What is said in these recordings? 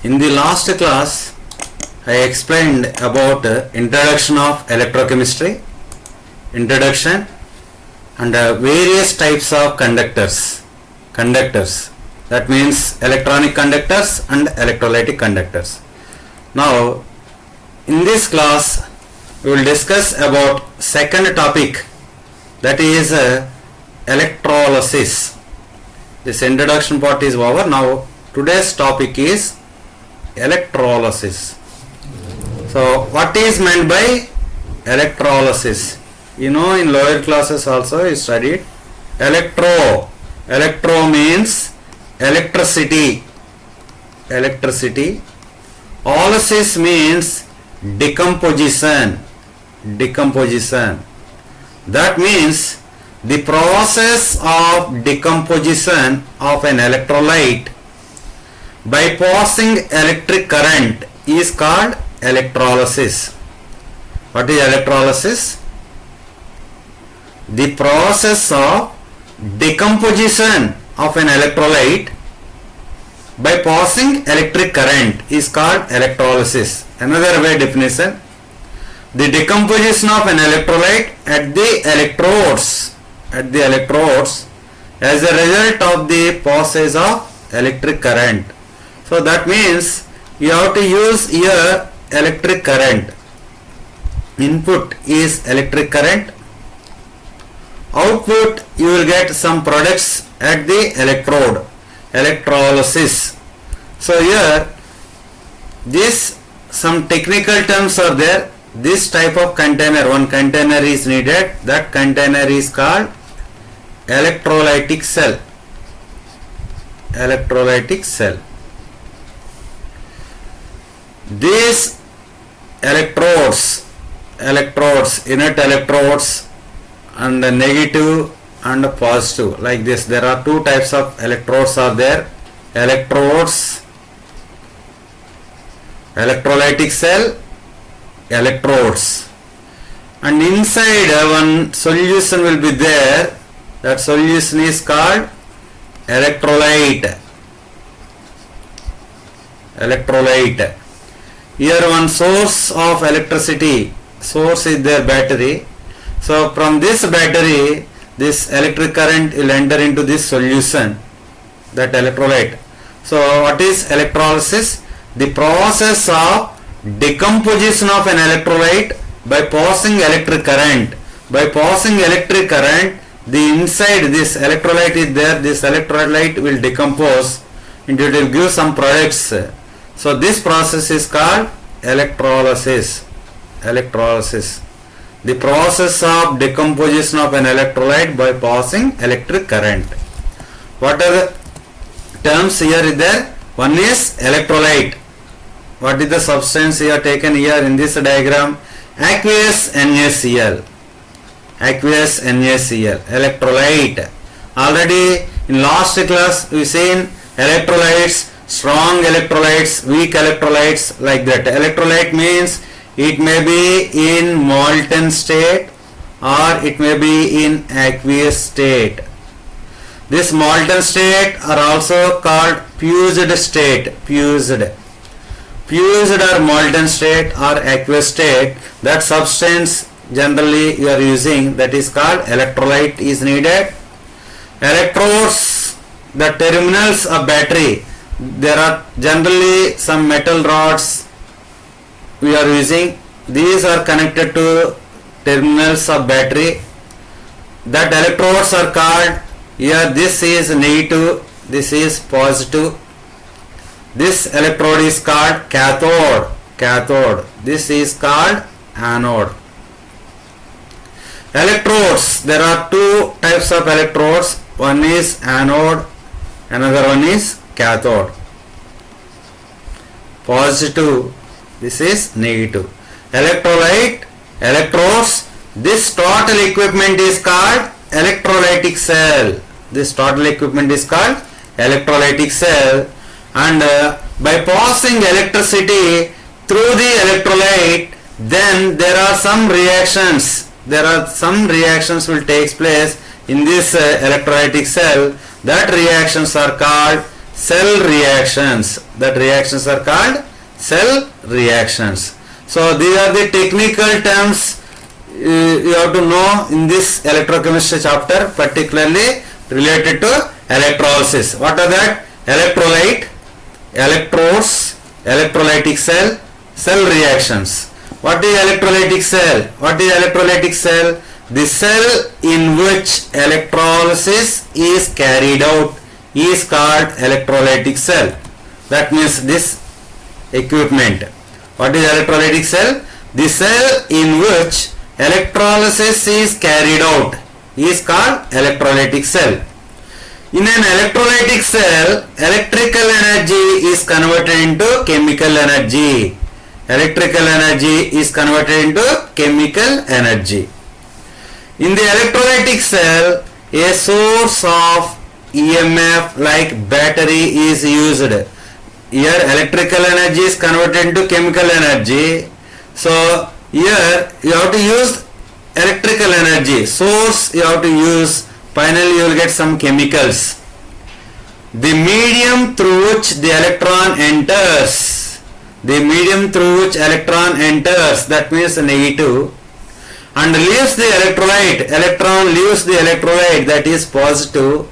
In the last class, I explained about introduction of electrochemistry, introduction and various types of conductors. That means electronic conductors and electrolytic conductors. Now, in this class, we will discuss about second topic, that is electrolysis. This introduction part is over. Now, today's topic is electrolysis. So, what is meant by electrolysis? You know, in lower classes also you studied electro. Electro means electricity. Olysis means decomposition. That means the process of decomposition of an electrolyte by passing electric current is called electrolysis. What is electrolysis? The process of decomposition of an electrolyte by passing electric current is called electrolysis. Another way definition: the decomposition of an electrolyte at the electrodes as a result of the passage of electric current. So that means you have to use here electric current. Input is electric current. Output you will get some products at the electrode, electrolysis. So here some technical terms are there. This type of container, one container is needed. That container is called electrolytic cell. These electrodes, inert electrodes and negative and positive, like this. There are two types of electrodes are there. Electrodes, electrolytic cell, electrodes, and inside one solution will be there. That solution is called electrolyte. Here one source of electricity, source is their battery. So from this battery, this electric current will enter into this solution, that electrolyte. So what is electrolysis? The process of decomposition of an electrolyte by passing electric current. The inside this electrolyte is there. This electrolyte will decompose and it will give some products. So this process is called electrolysis. The process of decomposition of an electrolyte by passing electric current. What are the terms here is there? One is electrolyte. What is the substance here taken here in this diagram? Aqueous NaCl. Electrolyte. Already in last class we seen electrolytes, strong electrolytes, weak electrolytes, like that. Electrolyte means it may be in molten state or it may be in aqueous state. This molten state are also called fused state. Fused or molten state or aqueous state, that substance generally you are using, that is called electrolyte is needed. Electrodes, the terminals of battery, there are generally some metal rods we are using. These are connected to terminals of battery. That electrodes are called, here this is negative, this is positive. This electrode is called cathode. This is called anode. Electrodes, there are two types of electrodes. One is anode, another one is cathode. Positive, this is negative. Electrolyte, electrodes, this total equipment is called electrolytic cell. And by passing electricity through the electrolyte, then there are some reactions will take place in this electrolytic cell. That reactions are called cell reactions. That reactions are called cell reactions. So these are the technical terms you have to know in this electrochemistry chapter, particularly related to electrolysis. What are that? Electrolyte, electrodes, electrolytic cell, cell reactions. What is electrolytic cell? What is electrolytic cell? The cell in which electrolysis is carried out is called electrolytic cell. That means this equipment. What is electrolytic cell? The cell in which electrolysis is carried out is called electrolytic cell. In an electrolytic cell, electrical energy is converted into chemical energy. Electrical energy is converted into chemical energy. In the electrolytic cell, a source of EMF like battery is used. Here electrical energy is converted into chemical energy. So here you have to use electrical energy. Source you have to use. Finally you will get some chemicals. The medium through which the electron enters. The medium through which electron enters, that means negative, and leaves the electrolyte. Electron leaves the electrolyte, that is positive.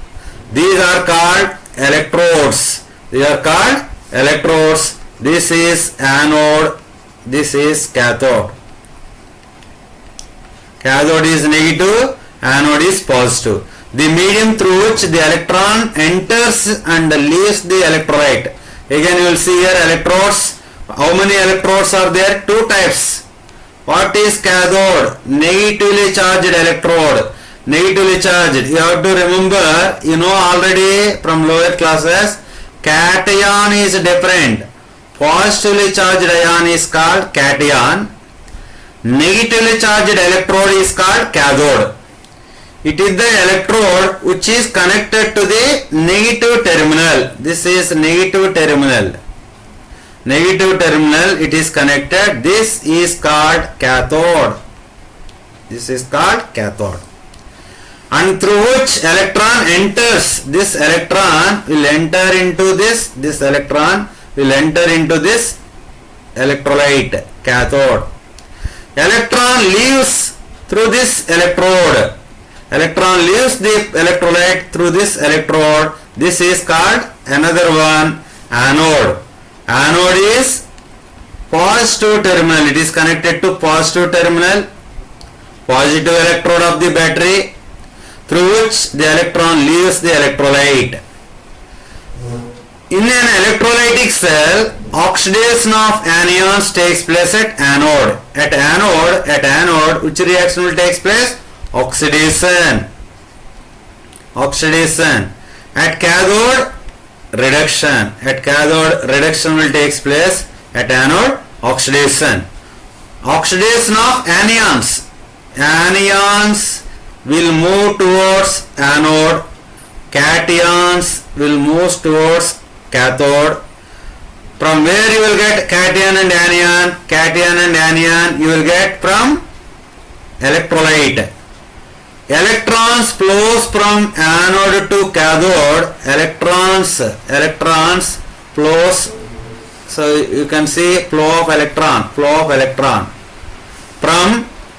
These are called electrodes. They are called electrodes. This is anode. This is cathode. Cathode is negative, anode is positive. The medium through which the electron enters and leaves the electrolyte. Again you will see here electrodes. How many electrodes are there? Two types. What is cathode? Negatively charged electrode. Negatively charged. You have to remember, you know already from lower classes, cation is different. Positively charged ion is called cation. Negatively charged electrode is called cathode. It is the electrode which is connected to the negative terminal. This is negative terminal. Negative terminal, it is connected. This is called cathode. This is called cathode. And through which electron enters. This electron will enter into this. This electron will enter into this electrolyte, cathode. Electron leaves through this electrode. Electron leaves the electrolyte through this electrode. This is called another one, anode. Anode is positive terminal. It is connected to positive terminal, positive electrode of the battery, through which the electron leaves the electrolyte. In an electrolytic cell, oxidation of anions takes place at anode. At anode, which reaction will take place? Oxidation. Oxidation. At cathode, reduction. At cathode, reduction will take place. At anode, oxidation. Oxidation of anions. Anions will move towards anode. Cations will move towards cathode. From where you will get cation and anion? Cation and anion you will get from electrolyte. Electrons flows from anode to cathode. Electrons flows. So you can see flow of electron from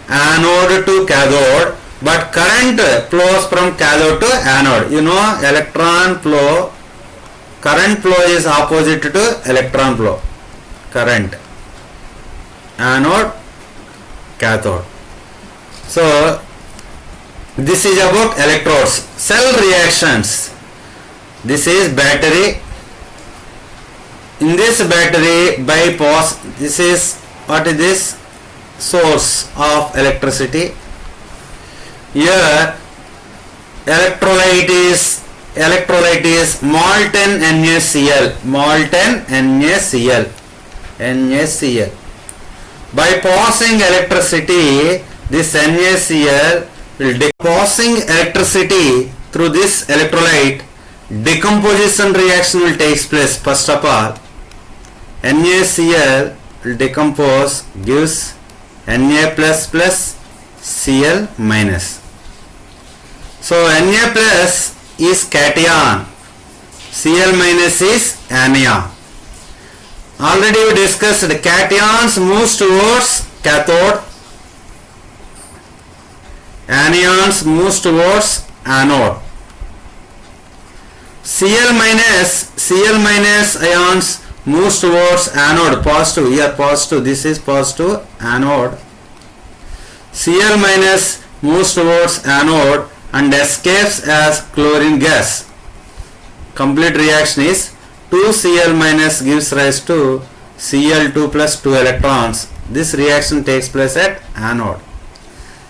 anode to cathode. But current flows from cathode to anode. You know electron flow. Current flow is opposite to electron flow. Current. Anode, cathode. So this is about electrodes. Cell reactions. This is battery. In this battery, this is, what is this? Source of electricity. Here electrolyte is molten NaCl. Molten NaCl. By passing electricity, this NaCl will passing electricity through this electrolyte. Decomposition reaction will take place. First of all, NaCl will decompose, gives Na plus plus Cl minus. So Na plus is cation. Cl minus is anion. Already we discussed cations moves towards cathode, anions moves towards anode. Cl minus ions moves towards anode, positive, here positive, this is positive, anode. Cl minus moves towards anode and escapes as chlorine gas. Complete reaction is 2Cl minus gives rise to Cl2 plus 2 electrons. This reaction takes place at anode.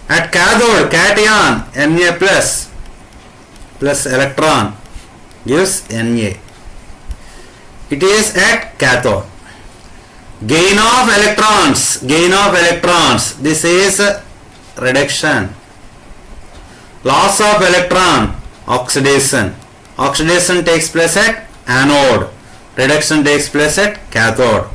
At cathode, cation Na plus electron gives Na. It is at cathode. Gain of electrons, this is reduction. Loss of electron, oxidation takes place at anode, reduction takes place at cathode.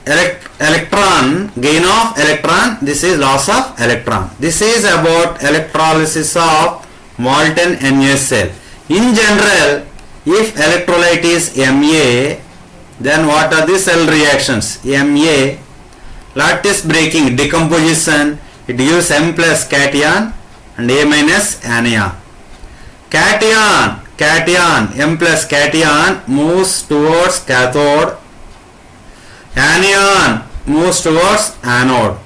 Electron, gain of electron, this is loss of electron. This is about electrolysis of molten NaCl. In general, if electrolyte is Ma, then what are the cell reactions? Ma, lattice breaking, decomposition, it gives M plus cation and A minus anion. Cation, M plus cation moves towards cathode, anion moves towards anode.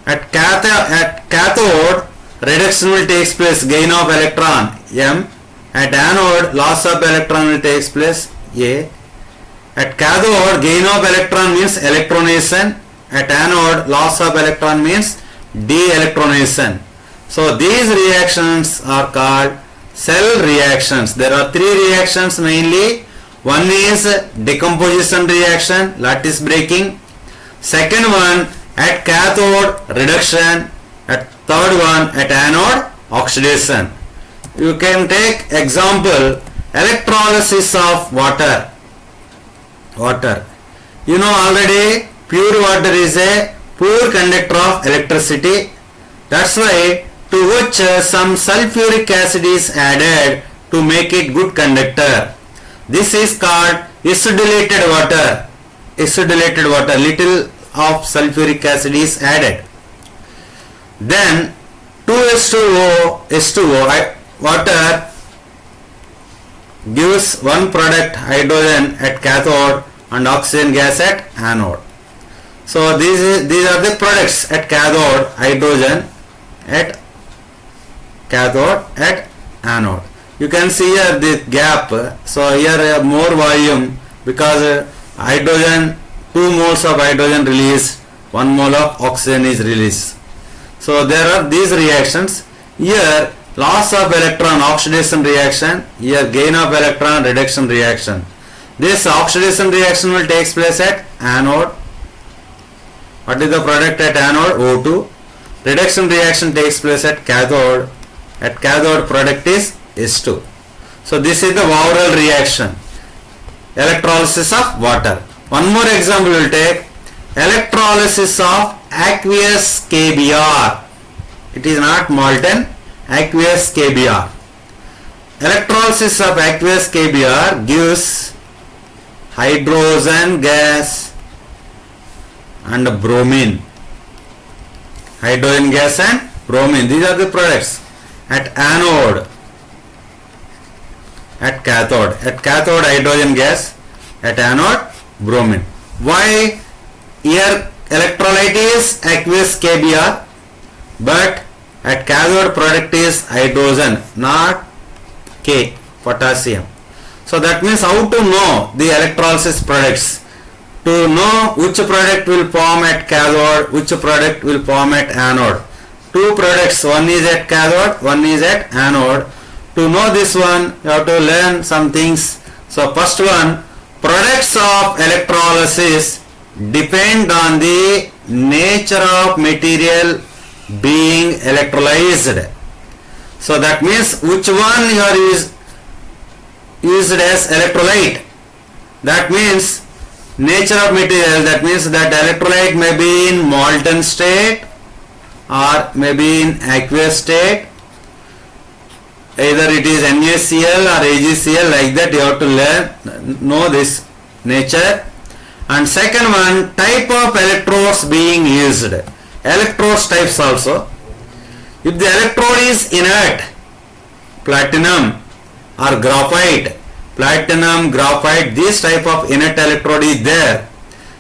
At cathode, reduction will take place, gain of electron M. At anode, loss of electron will take place A. At cathode, gain of electron means electronation. At anode, loss of electron means de-electronation. So these reactions are called cell reactions. There are three reactions mainly. One is decomposition reaction, lattice breaking. Second one at cathode, reduction. At third one at anode, oxidation. You can take example, electrolysis of water. You know already pure water is a poor conductor of electricity. That's why to which some sulfuric acid is added to make it good conductor. This is called acidylated water. Little of sulfuric acid is added. Then 2H2O, water gives one product, hydrogen at cathode and oxygen gas at anode. So these are the products at cathode, hydrogen at cathode at anode. You can see here the gap. So here more volume because hydrogen, 2 moles of hydrogen released, 1 mole of oxygen is released. So there are these reactions. Here loss of electron, oxidation reaction. Here gain of electron, reduction reaction. This oxidation reaction will take place at anode. What is the product at anode? O2. Reduction reaction takes place at cathode. At cathode product is H2. So this is the overall reaction. Electrolysis of water. One more example we will take. Electrolysis of aqueous KBr. It is not molten, aqueous KBr. Electrolysis of aqueous KBr gives hydrogen gas and bromine. Hydrogen gas and bromine. These are the products at anode. At cathode. At cathode hydrogen gas. At anode bromine. Why? Here electrolyte is aqueous KBr, but at cathode product is hydrogen, not K, potassium. So that means how to know the electrolysis products? To know which product will form at cathode, which product will form at anode. Two products, one is at cathode, one is at anode. To know this one, you have to learn some things. So first one, products of electrolysis depend on the nature of material being electrolyzed. So that means which one here is used as electrolyte. That means nature of material, that means that electrolyte may be in molten state or may be in aqueous state either it is NaCl or AgCl, like that you have to know this nature. And second one, type of electrodes being used. Electrodes types also. If the electrode is inert, platinum or graphite, platinum, graphite, this type of inert electrode is there,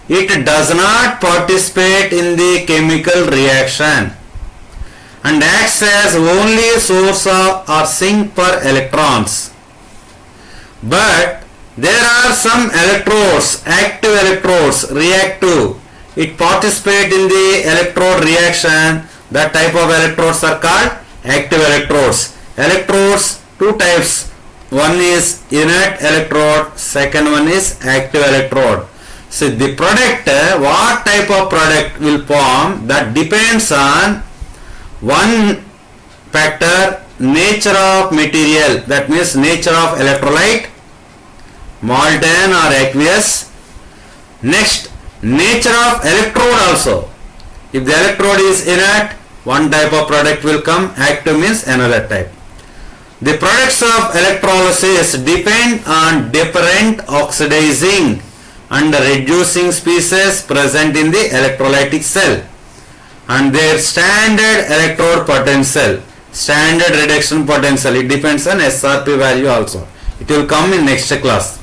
it does not participate in the chemical reaction and acts as only source of or sink for electrons. But there are some electrodes, active electrodes, reactive. It participate in the electrode reaction. That type of electrodes are called active electrodes. Electrodes, two types. One is inert electrode, second one is active electrode. So the product, what type of product will form, that depends on one factor, nature of material, that means nature of electrolyte, molten or aqueous. Next, nature of electrode also. If the electrode is inert, one type of product will come, active means another type. The products of electrolysis depend on different oxidizing and reducing species present in the electrolytic cell and their standard electrode potential, standard reduction potential. It depends on SRP value also. It will come in next class.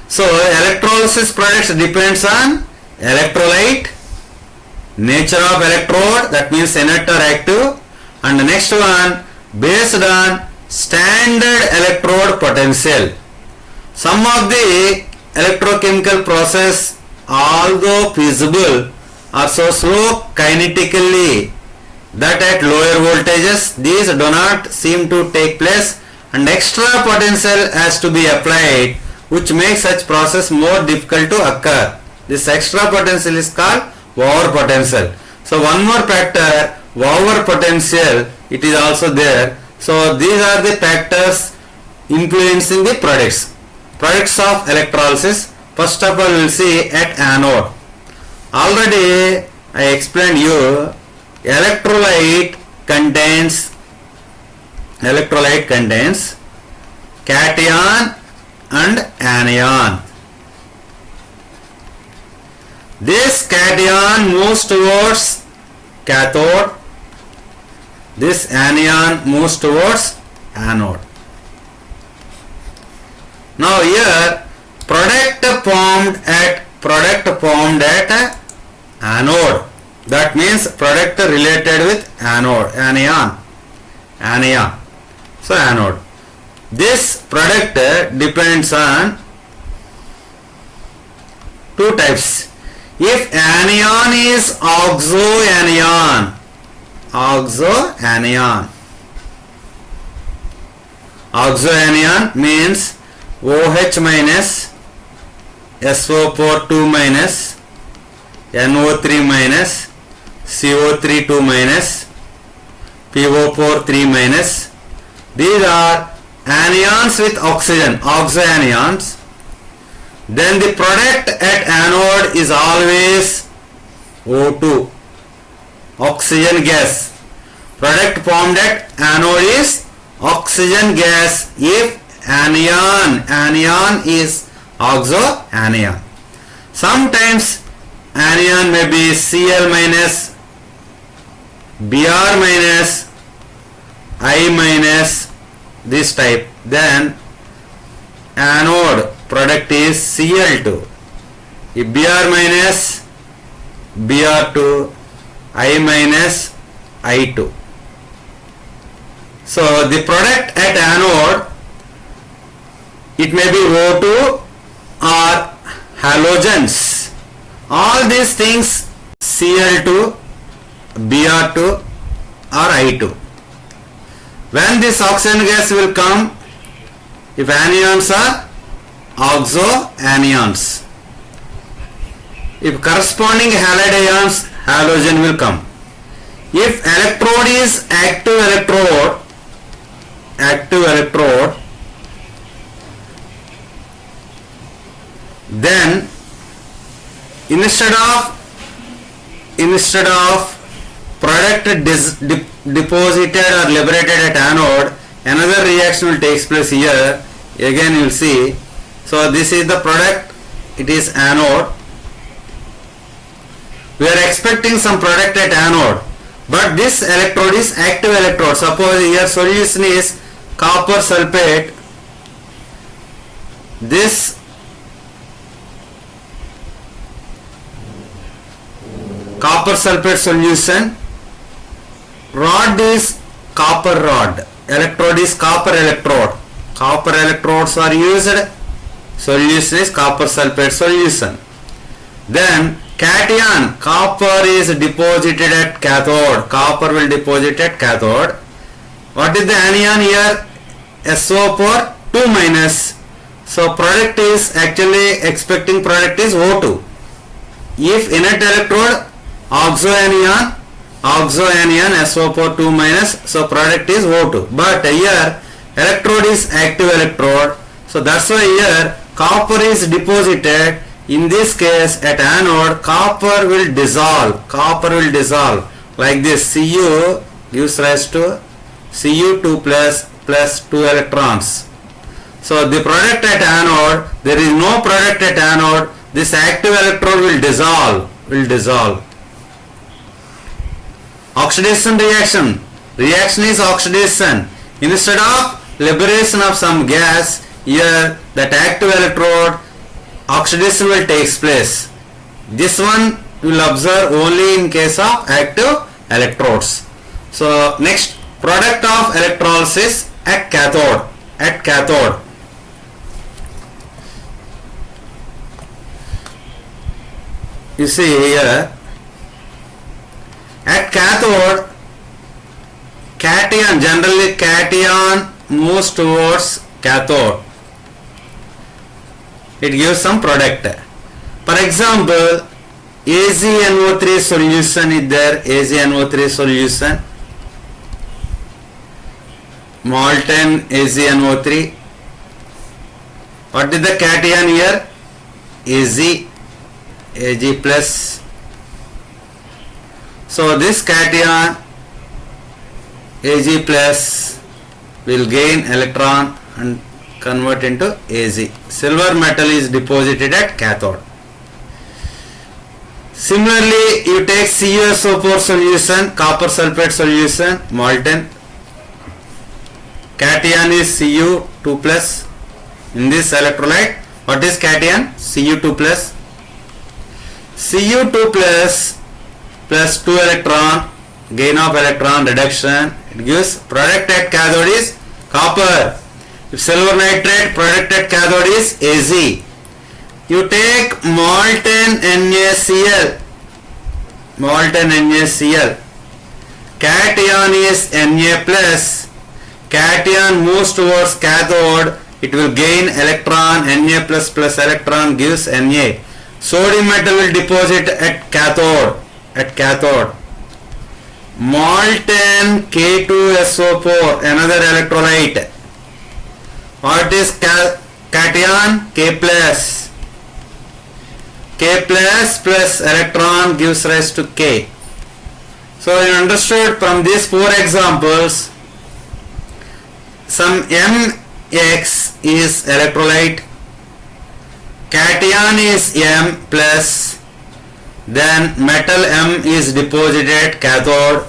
So electrolysis products depends on electrolyte, nature of electrode, that means inert or active, and the next one based on standard electrode potential. Some of the electrochemical process, although feasible, are so slow kinetically that at lower voltages these do not seem to take place and extra potential has to be applied, which makes such process more difficult to occur. This extra potential is called over potential. So one more factor, over potential, it is also there. So these are the factors influencing the products. Products of electrolysis. First of all, we will see at anode. Already I explained you, electrolyte contains cation and anion. This cation moves towards cathode, this anion moves towards anode. Now here product formed at anode, that means product related with anode, anion. So anode. This product depends on two types. If anion is oxoanion means OH minus, SO4 2 minus, NO3 minus, CO3 2 minus, PO4 3 minus. These are anions with oxygen, oxoanions. Then the product at anode is always O2, oxygen gas. Product formed at anode is oxygen gas if anion is oxoanion. Sometimes anion may be Cl minus, Br minus, I minus, this type. Then anode product is Cl2. If Br minus, Br2, I minus, I2. So the product at anode, it may be O2 or halogens. All these things Cl2, Br2 or I2. When this oxygen gas will come, if anions are oxoanions. If corresponding halide ions, halogen will come. If electrode is active electrode, then instead of product deposited or liberated at anode, another reaction will take place here. Again you will see. So this is the product, it is anode. We are expecting some product at anode, but this electrode is active electrode. Suppose here solution is copper sulfate. This copper sulfate solution, rod is copper rod, electrode is copper electrode. Copper electrodes are used, solution is copper sulfate solution. Then cation, copper is deposited at cathode, copper will deposit at cathode. What is the anion here? SO4 2 minus. So product is actually expecting product is O2. If inert electrode, oxo anion SO4 2 minus, so product is O2. But here electrode is active electrode, so that's why here copper is deposited. In this case at anode, copper will dissolve like this. Cu gives rise to Cu2 plus 2 electrons. So the product at anode, there is no product at anode, this active electrode will dissolve. Oxidation reaction is oxidation. Instead of liberation of some gas, here that active electrode, oxidation will take place. This one will observe only in case of active electrodes. So next, product of electrolysis at cathode. You see here, at cathode, cation, generally cation moves towards cathode. It gives some product. For example, AgNO3 solution is there, AgNO3 solution, molten AgNO3. What is the cation here? Ag plus. So this cation Ag plus will gain electron and convert into Ag. Silver metal is deposited at cathode. Similarly, you take CuSO4 solution, copper sulfate solution, molten. Cation is Cu2 plus. In this electrolyte, what is cation? Cu2 plus. Cu2 plus 2 electron, gain of electron, reduction. It gives product at cathode is copper. If silver nitrate, product at cathode is Ag. You take molten NaCl. Cation is Na plus. Cation moves towards cathode. It will gain electron. Na plus plus electron gives Na. Sodium metal will deposit at cathode. Molten K2SO4, another electrolyte. What is cation? K plus plus electron gives rise to K. So you understood from these 4 examples, some Mx is electrolyte, cation is M plus, then metal M is deposited at cathode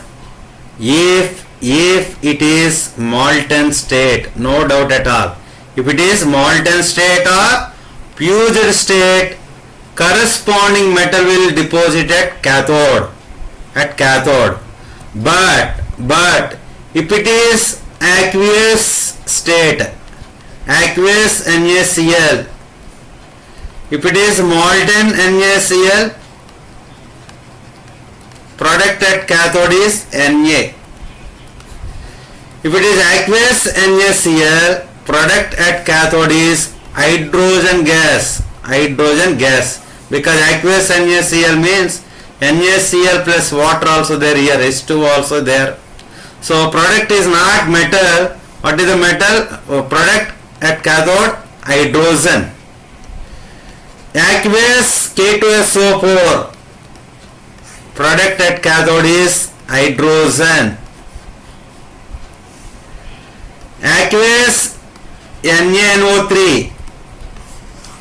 if it is molten state, no doubt at all. If it is molten state or fused state, corresponding metal will deposit at cathode. But if it is aqueous state, aqueous NaCl, if it is molten NaCl, product at cathode is Na. If it is aqueous NaCl, product at cathode is hydrogen gas, because aqueous NaCl means NaCl plus water also there, here H2 also there. So product is not metal. What is the metal? Product at cathode, hydrogen. Aqueous K2SO4, product at cathode is hydrogen. aqueous NaNO3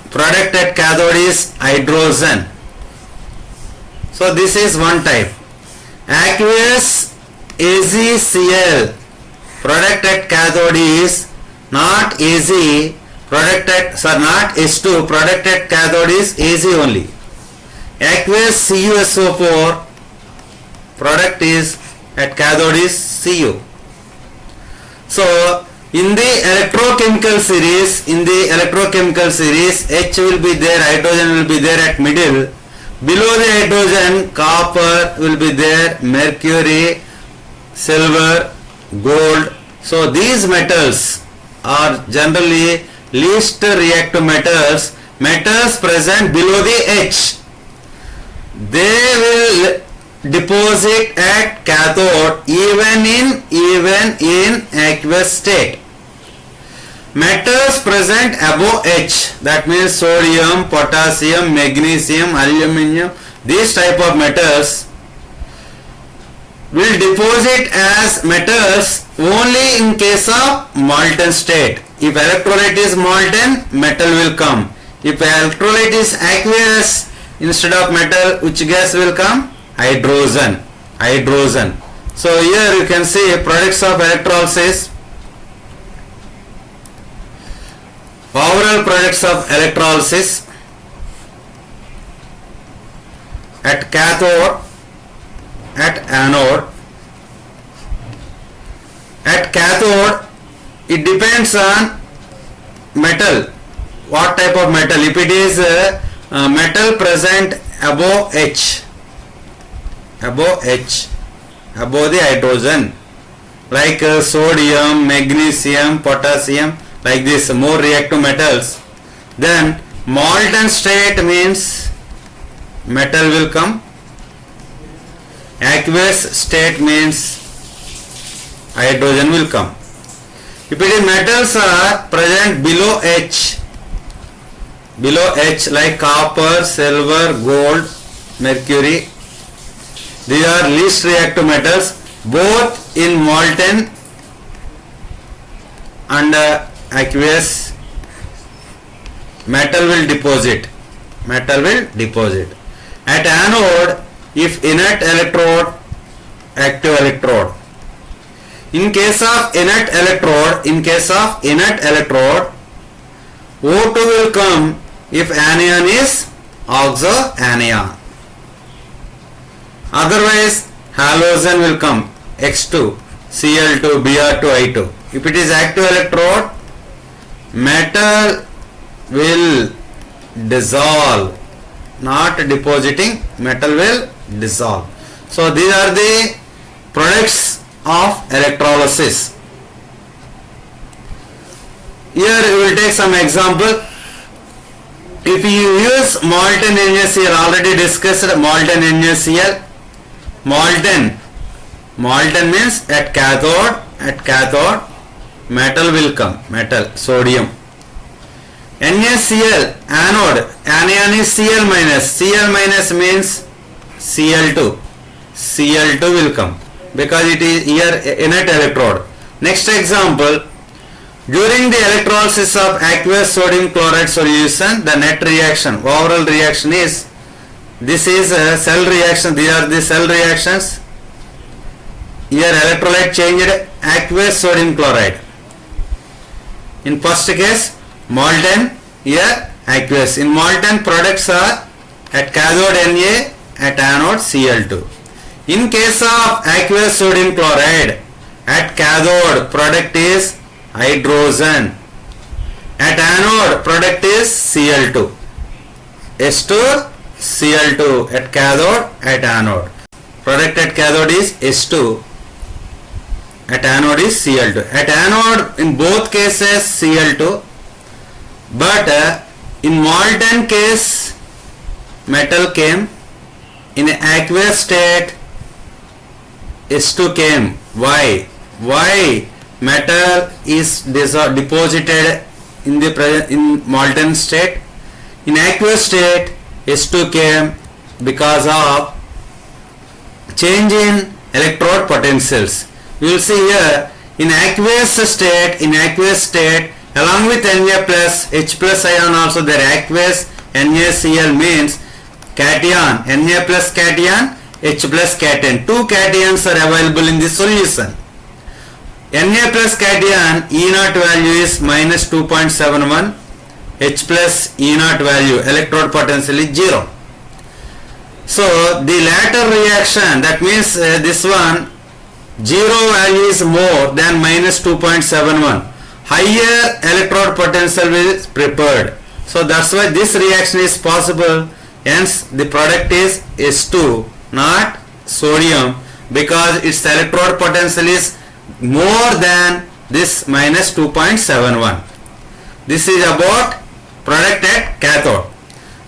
product at cathode is hydrogen. So this is one type. Aqueous AgCl product at cathode is not Ag, product at not H2, product at cathode is Ag only. Aqueous CuSO4 product is at cathode is Cu. So in the electrochemical series, H will be there, hydrogen will be there at middle. Below the hydrogen, copper will be there, mercury, silver, gold. So these metals are generally least reactive metals, metals present below the H. They will deposit at cathode even in aqueous state. Metals present above H, that means sodium, potassium, magnesium, aluminum, these type of metals will deposit as metals only in case of molten state. If electrolyte is molten, metal will come. If electrolyte is aqueous, instead of metal, which gas will come? Hydrogen. So here you can see products of electrolysis. Overall products of electrolysis at cathode, at anode. At cathode, it depends on metal. What type of metal? If it is metal present above H, above the hydrogen, like sodium, magnesium, potassium, like this, more reactive metals, then molten state means metal will come. Aqueous state means hydrogen will come. If it is metals are present below H, like copper, silver, gold, mercury, these are least reactive metals, both in molten and aqueous. Metal will deposit. At anode, if inert electrode, active electrode. In case of inert electrode, O2 will come if anion is oxo anion. Otherwise, halogen will come, X2, Cl2, Br2, I2. If it is active electrode, metal will dissolve, not depositing, metal will dissolve. So these are the products of electrolysis. Here we will take some example. If you use molten NaCl, already discussed molten NaCl. Molten means at cathode, metal will come, sodium. NaCl, anode, anion is Cl minus means Cl2 will come, because it is here inert electrode. Next example, during the electrolysis of aqueous sodium chloride solution, the net reaction, overall reaction is, this is a cell reaction, these are the cell reactions. Here electrolyte changed aqueous sodium chloride. In first case molten, here aqueous. In molten, products are at cathode Na, at anode Cl2. In case of aqueous sodium chloride, at cathode product is hydrogen, at anode product is Cl2, H2 Cl2 at cathode, at anode. Product at cathode is H2, at anode is Cl2. At anode, in both cases Cl2, but in molten case metal came, in aqueous state H2 came. Why? Metal is deposited in molten state. In aqueous state H2 came because of change in electrode potentials. You will see here In aqueous state, along with Na plus, H plus ion also there, aqueous NaCl means cation, Na plus cation, H plus cation. Two cations are available in this solution. Na plus cation, E naught value is minus 2.71, H plus E naught value, electrode potential is 0. So the latter reaction, that means this one, 0 value is more than minus 2.71. Higher electrode potential is prepared. So that's why this reaction is possible. Hence the product is S2, not sodium, because its electrode potential is more than this minus 2.71. This is about product at cathode.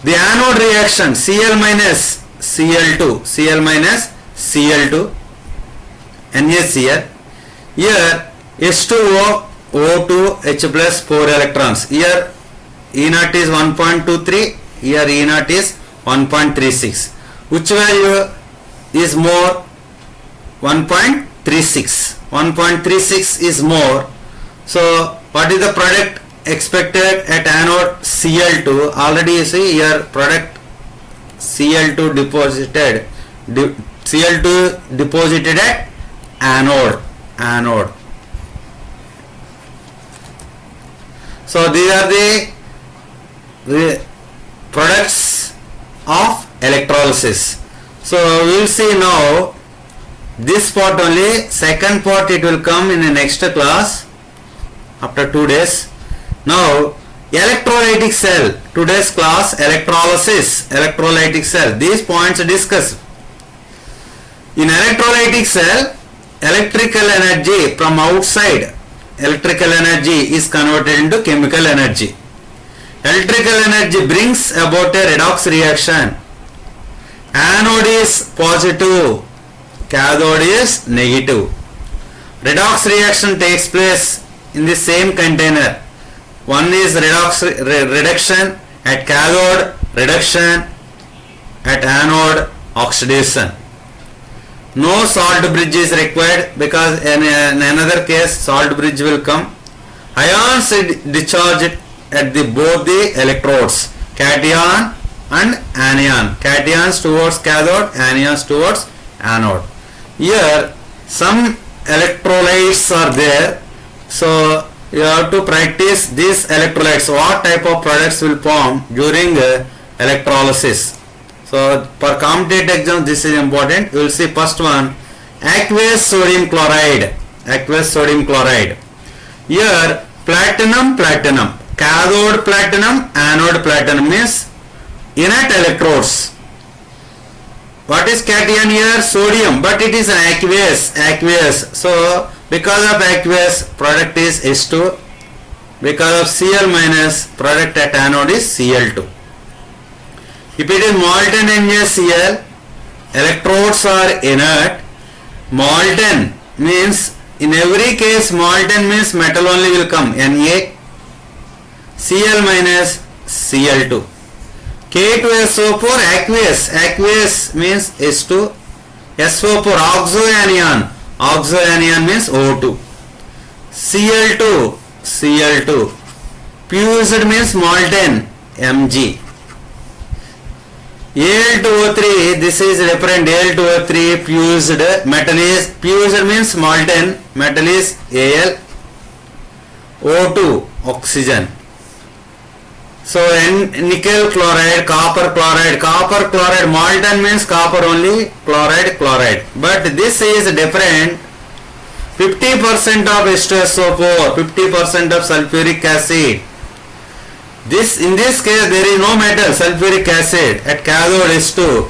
The anode reaction, Cl minus Cl2, Cl minus Cl2, NaCl. Here H2O, O2, H plus 4 electrons. Here E naught is 1.23, here E naught is 1.36. Which value is more? 1.36. 1.36 is more. So what is the product expected at anode? Cl2. Already you see here product Cl2 deposited, Cl2 deposited at anode. So these are the products of electrolysis. So we will see now this part only. Second part it will come in the next class after 2 days. Now electrolytic cell, today's class electrolysis, electrolytic cell, these points are discussed. In electrolytic cell, electrical energy from outside, electrical energy is converted into chemical energy. Electrical energy brings about a redox reaction. Anode is positive, cathode is negative. Redox reaction takes place in the same container. One is reduction at cathode, reduction at anode, oxidation. No salt bridge is required, because in another case salt bridge will come. Ions discharged at both the electrodes, cation and anion. Cations towards cathode, anions towards anode. Here some electrolytes are there. So you have to practice these electrolytes. What type of products will form during electrolysis? So for competitive exam this is important. You will see first one, aqueous sodium chloride. Aqueous sodium chloride. Here platinum, cathode platinum, anode platinum means inert electrodes. What is cation here? Sodium, but it is an aqueous. So because of aqueous, product is H2. Because of Cl minus, product at anode is Cl2. If it is molten NaCl, electrodes are inert. Molten means, in every case molten means metal only will come, Na. Cl minus, Cl2. K2SO4 aqueous means H2. SO4 oxoanion means O2. Cl2 fused means molten, Mg. Al2O3, this is different. Al2O3 fused, metal is fused means molten, metal is Al. O2 oxygen. So nickel chloride, copper chloride, molten means copper only, chloride. But this is different. 50% of H2SO4, 50% of sulfuric acid. In this case there is no metal, sulfuric acid. At cathode H2.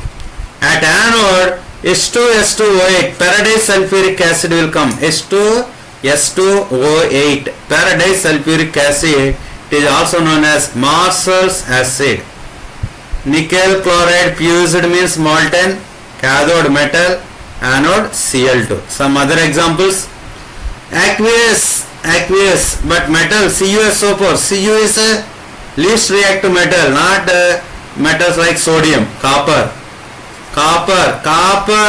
At anode H2SO8, paradise sulfuric acid will come. H2SO8, paradise sulfuric acid. It is also known as Marshall's acid. Nickel chloride fused means molten, cathode metal, anode Cl2. Some other examples: aqueous, but metal CuSO4. Cu is a least reactive metal, not metals like sodium. Copper,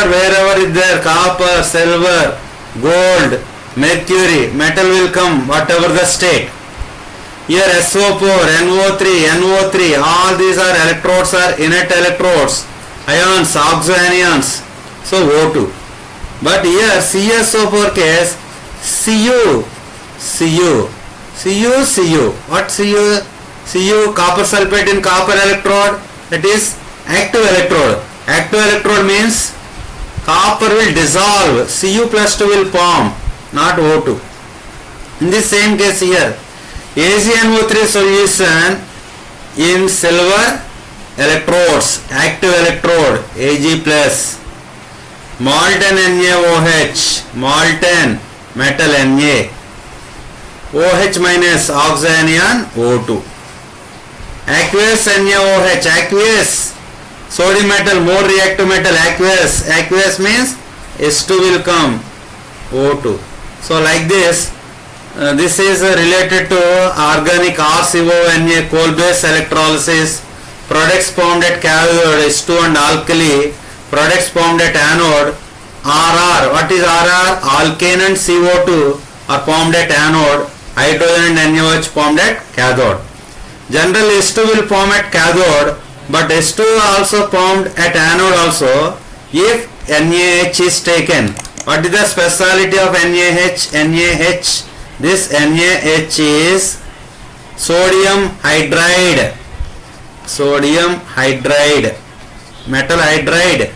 wherever is there, copper, silver, gold, mercury, metal will come whatever the state. Here SO4, NO3, NO3, all these are electrodes, are inert electrodes, ions, oxoanions, so O2. But here CSO4 case, Cu, Cu, Cu, Cu, what Cu? Cu, copper sulfate in copper electrode, that is active electrode. Active electrode means copper will dissolve, Cu plus 2 will form, not O2. In the same case here, AgNO3 solution in silver electrodes, active electrode, Ag plus, molten NaOH, molten metal Na, OH minus oxyanion O2, aqueous NaOH, aqueous sodium metal, more reactive metal, aqueous, aqueous means S2 will come, O2. So like this, this is related to organic RCONA, coal-based electrolysis, products formed at cathode, H2 and alkali, products formed at anode, RR, what is RR? Alkane and CO2 are formed at anode, hydrogen and NaOH formed at cathode. Generally H2 will form at cathode, but H2 also formed at anode also if NaH is taken. What is the speciality of NaH? NaH, this NaH is sodium hydride, sodium hydride, metal hydride,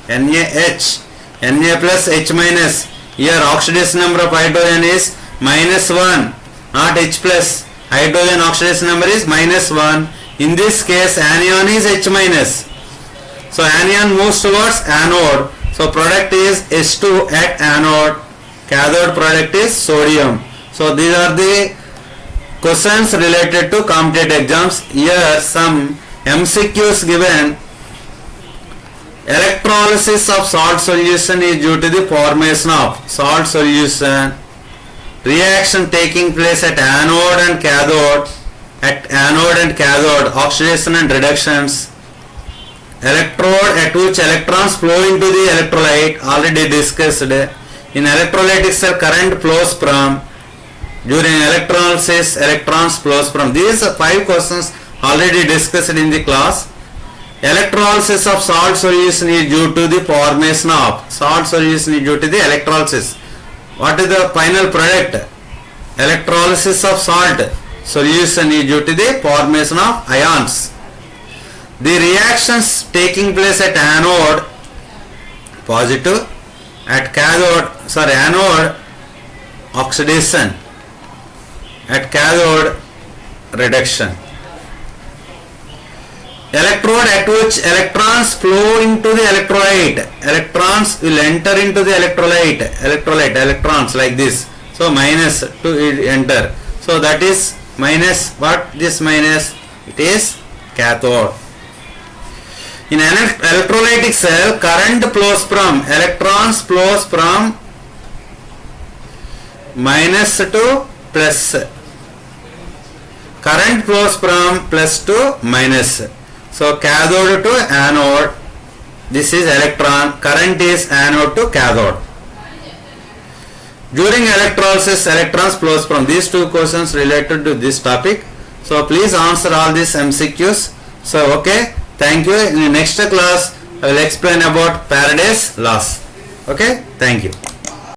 NaH, Na plus H minus. Here oxidation number of hydrogen is -1, not H plus. Hydrogen oxidation number is -1. In this case anion is H minus. So anion moves towards anode. So product is H2 at anode. Cathode product is sodium. So these are the questions related to competitive exams. Here some MCQs given. Electrolysis of salt solution is due to the formation of salt solution. Reaction taking place at anode and cathode. At anode and cathode, oxidation and reductions. Electrode at which electrons flow into the electrolyte, already discussed. In electrolytic cell, current flows from. During electrolysis, electrons flows from. These 5 questions already discussed in the class. Electrolysis of salt solution is due to the formation of. Salt solution is due to the electrolysis. What is the final product? Electrolysis of salt solution is due to the formation of ions. The reactions taking place at anode, positive, at cathode, anode, oxidation, at cathode, reduction. Electrode at which electrons flow into the electrolyte. Electrons will enter into the electrolyte, electrons like this. So minus to enter. So that is minus, what this minus? It is cathode. In an electrolytic cell, current flows from, electrons flows from minus to plus. Current flows from plus to minus. So cathode to anode, this is electron, current is anode to cathode. During electrolysis, electrons flows from. These 2 questions related to this topic. So please answer all these MCQs. So okay, thank you. In the next class, I will explain about Faraday's laws. Okay, thank you.